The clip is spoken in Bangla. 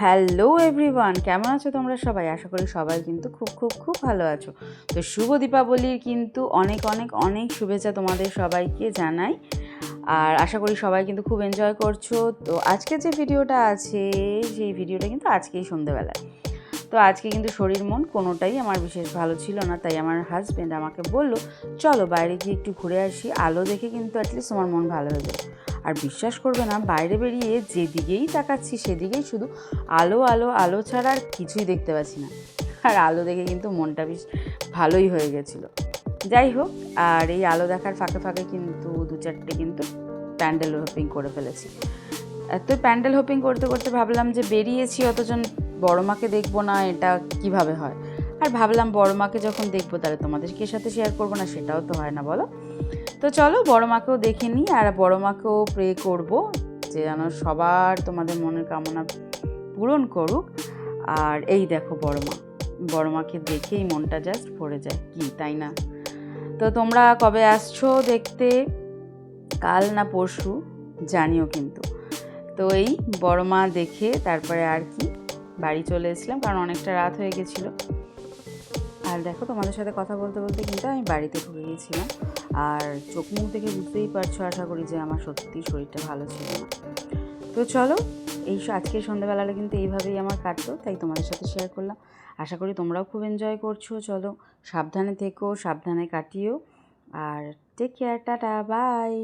হ্যালো এভরিওয়ান, কেমন আছো তোমরা সবাই? আশা করি সবাই কিন্তু খুব খুব খুব ভালো আছো। তো শুভ দীপাবলির কিন্তু অনেক অনেক অনেক শুভেচ্ছা তোমাদের সবাইকে জানাই। আর আশা করি সবাই কিন্তু খুব এনজয় করছো। তো আজকে যে ভিডিওটা আছে সেই ভিডিওটা কিন্তু আজকেই সন্ধ্যেবেলায়। তো আজকে কিন্তু শরীর মন কোনোটাই আমার বিশেষ ভালো ছিল না, তাই আমার হাজব্যান্ড আমাকে বলল চলো বাইরে গিয়ে একটু ঘুরে আসি, আলো দেখে কিন্তু অ্যাটলিস্ট তোমার মন ভালো হয়ে যাবে। আর বিশ্বাস করবে না, বাইরে বেরিয়ে যেদিকেই তাকাচ্ছি সেদিকেই শুধু আলো আলো আলো ছাড়া আর কিছুই দেখতে পাচ্ছি না। আর আলো দেখে কিন্তু মনটা বেশ ভালোই হয়ে গেছিলো। যাই হোক, আর এই আলো দেখার ফাঁকে ফাঁকে কিন্তু দু চারটে কিন্তু প্যান্ডেল হোপিং করে ফেলেছি। এত প্যান্ডেল হোপিং করতে করতে ভাবলাম যে বেরিয়েছি অতজন বড় মাকে দেখবো না, এটা কিভাবে হয়। আর ভাবলাম বড় মাকে যখন দেখবো তাহলে তোমাদেরকে সাথে শেয়ার করবো না, সেটাও তো হয় না বলো। তো চলো বড় মাকেও দেখে নিই, আর বড় মাকেও প্রে করবো যে যেন সবার তোমাদের মনের কামনা পূরণ করুক। আর এই দেখো বড় মাকে দেখেই মনটা জাস্ট ভরে যায়, কি তাই না? তো তোমরা কবে আসছো দেখতে? কাল না পরশু জানিও কিন্তু। তো এই বড় মা দেখে তারপরে আর কি বাড়ি চলে এসেছিলাম, কারণ অনেকটা রাত হয়ে গেছিলো। আর দেখো তোমাদের সাথে কথা বলতে বলতে কিন্তু আমি বাড়িতে ঢুকে গিয়েছিলাম। আর চোখ মুখ দেখে বুঝতেই পারছো আশা করি যে আমার সত্যি শরীরটা ভালো ছিল না। তো চলো, আজকের সন্ধ্যাবেলাটা কিন্তু এইভাবেই আমার কাটলো, তাই তোমাদের সাথে শেয়ার করলাম। আশা করি তোমরাও খুব এনজয় করছো। চলো সাবধানে থেকো, সাবধানে কাটিও, আর টেক কেয়ার, টাটা, বাই।